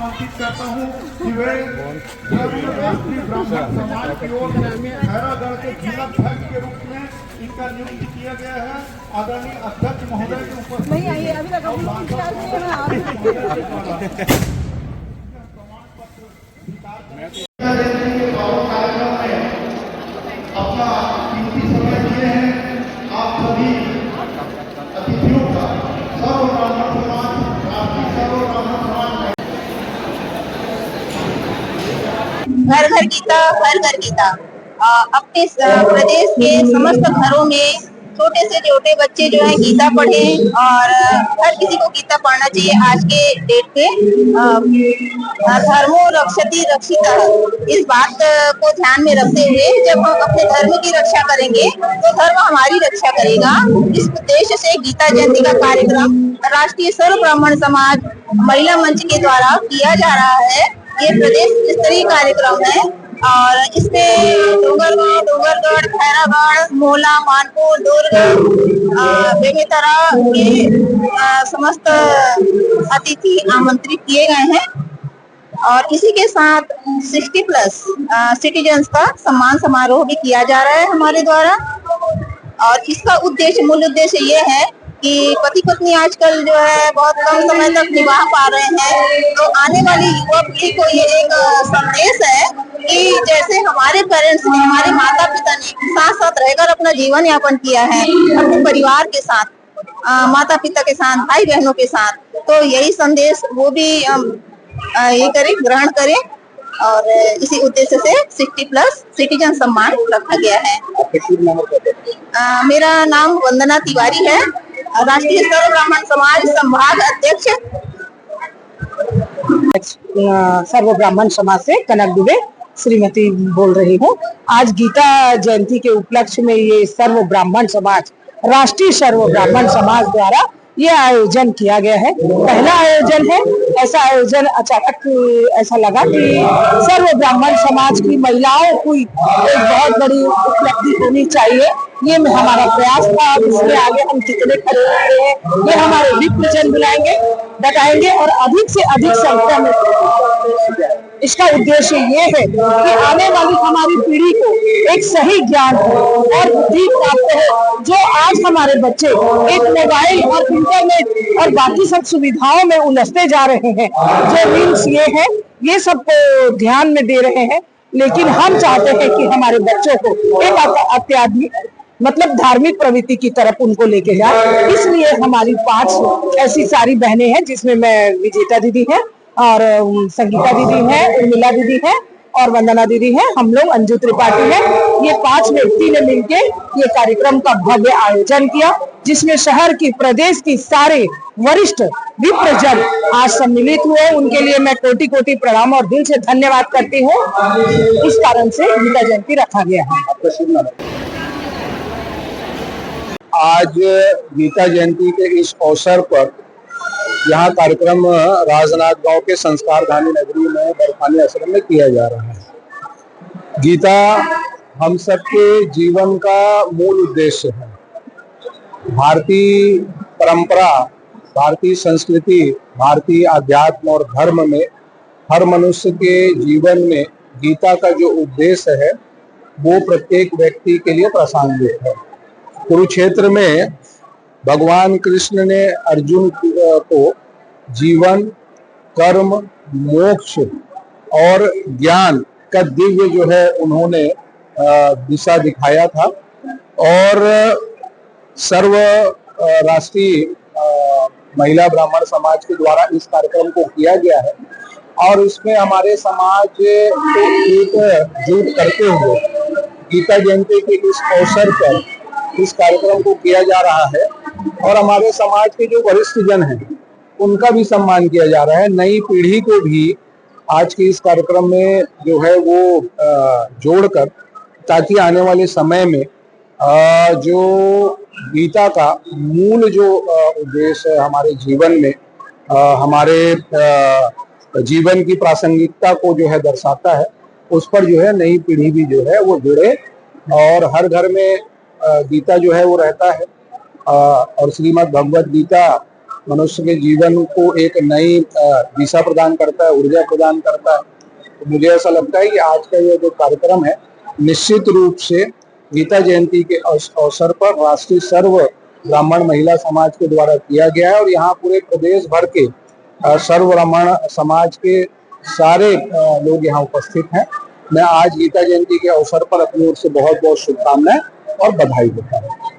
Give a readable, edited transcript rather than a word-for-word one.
आमंत्रित करता हूँ कि वे राष्ट्रीय ब्राह्मण समाज की ओर खैरागढ़ के जिलाध्यक्ष के रूप में इनका नियुक्ति किया गया है। आदरणीय अध्यक्ष महोदय के अपना कीमती समय दिए हैं। आप सभी अतिथियों का सर्व ब्राह्मण समाज, राष्ट्रीय सर्व ब्राह्मण समाज घर घर गीता, हर घर गीता। अपने प्रदेश के समस्त घरों में छोटे से छोटे बच्चे जो है गीता पढ़ें और हर किसी को गीता पढ़ना चाहिए। आज के डेट पे धर्मो रक्षति रक्षिता, इस बात को ध्यान में रखते हुए जब हम अपने धर्म की रक्षा करेंगे तो धर्म हमारी रक्षा करेगा। इस उद्देश्य से गीता जयंती का कार्यक्रम राष्ट्रीय सर्व ब्राह्मण समाज महिला मंच के द्वारा किया जा रहा है। ये प्रदेश स्तरीय कार्यक्रम है और इसमें डूंगरगढ़, खैरागढ़, मोला, मानपुर, दुर्ग, बेमेतरा के समस्त अतिथि आमंत्रित किए गए हैं और इसी के साथ 60+ सिटीजन्स का सम्मान समारोह भी किया जा रहा है हमारे द्वारा। और इसका मूल उद्देश्य ये है कि पति पत्नी आजकल जो है बहुत कम समय तक निभाह पा रहे हैं, तो आने वाली युवा पीढ़ी को ये एक संदेश है कि जैसे हमारे पेरेंट्स ने, हमारे माता पिता ने साथ साथ रहकर अपना जीवन यापन किया है अपने परिवार के साथ, माता पिता के साथ, भाई बहनों के साथ, तो यही संदेश वो भी ये करें, ग्रहण करें और इसी उद्देश्य से 60+ सिटीजन सम्मान रखा गया है। मेरा नाम वंदना तिवारी है, राष्ट्रीय सर्व ब्राह्मण समाज संभाग अध्यक्ष। सर्व ब्राह्मण समाज से कनक दुबे श्रीमती बोल रही हूँ। आज गीता जयंती के उपलक्ष्य में ये सर्व ब्राह्मण समाज, राष्ट्रीय सर्व ब्राह्मण समाज द्वारा ये आयोजन किया गया है। पहला आयोजन है। ऐसा आयोजन अचानक ऐसा लगा कि सर्व ब्राह्मण समाज की महिलाओं को एक बहुत बड़ी उपलब्धि होनी चाहिए, ये हमारा प्रयास था। इसके आगे हम कितने खड़े होते हैं ये हमारे विप्रजन बुलाएंगे, बताएंगे और अधिक से अधिक संख्या में इसका उद्देश्य ये है कि आने वाली हमारी पीढ़ी को एक सही ज्ञान और बुद्धि प्राप्त हो। जो आज हमारे बच्चे एक मोबाइल और इंटरनेट और बाकी सब सुविधाओं में उलझते जा रहे हैं, जो रील्स ये है ये सब को ध्यान में दे रहे हैं, लेकिन हम चाहते हैं कि हमारे बच्चों को एक अत्याधुनिक मतलब धार्मिक प्रवृत्ति की तरफ उनको लेके जाए। इसलिए हमारी 5 ऐसी सारी बहनें हैं, जिसमें मैं विजेता दीदी है और संगीता दीदी है, उर्मिला दीदी है और वंदना दीदी है, हम लोग अंजू त्रिपाठी है। ये 5 व्यक्ति ने मिलके ये कार्यक्रम का भव्य आयोजन किया, जिसमें शहर की, प्रदेश की सारे वरिष्ठ विप्रजन आज सम्मिलित हुए। उनके लिए मैं कोटि कोटि प्रणाम और दिल से धन्यवाद करती हूँ। इस कारण से गीता जयंती रखा गया है। आज गीता जयंती के इस अवसर पर यहाँ कार्यक्रम राजनांदगांव के संस्कार धामी नगरी में बर्फानी आश्रम में किया जा रहा है। गीता हम सबके जीवन का मूल उद्देश्य है। भारतीय परंपरा, भारतीय संस्कृति, भारतीय अध्यात्म और धर्म में हर मनुष्य के जीवन में गीता का जो उद्देश्य है वो प्रत्येक व्यक्ति के लिए प्रासंगिक है। कुरुक्षेत्र में भगवान कृष्ण ने अर्जुन को जीवन, कर्म, मोक्ष और ज्ञान का दिव्य जो है उन्होंने दिशा दिखाया था। और सर्व राष्ट्रीय महिला ब्राह्मण समाज के द्वारा इस कार्यक्रम को किया गया है और इसमें हमारे समाज को एकजुट करते हुए गीता जयंती के इस अवसर पर इस कार्यक्रम को किया जा रहा है। और हमारे समाज के जो वरिष्ठ जन हैं उनका भी सम्मान किया जा रहा है। नई पीढ़ी को भी आज के इस कार्यक्रम में जो है वो जोड़कर, ताकि आने वाले समय में जो गीता का मूल जो उद्देश्य है हमारे जीवन में, हमारे जीवन की प्रासंगिकता को जो है दर्शाता है, उस पर जो है नई पीढ़ी भी जो है वो जुड़े। और हर घर में गीता जो है वो रहता है और श्रीमद् भगवद गीता मनुष्य के जीवन को एक नई दिशा प्रदान करता है, ऊर्जा प्रदान करता है। तो मुझे ऐसा लगता है कि आज का ये जो कार्यक्रम है निश्चित रूप से गीता जयंती के अवसर पर राष्ट्रीय सर्व ब्राह्मण महिला समाज के द्वारा किया गया है और यहाँ पूरे प्रदेश भर के सर्व ब्राह्मण समाज के सारे लोग यहाँ उपस्थित हैं। मैं आज गीता जयंती के अवसर पर अपनी ओर से बहुत बहुत शुभकामनाएं और बधाई देता हूँ।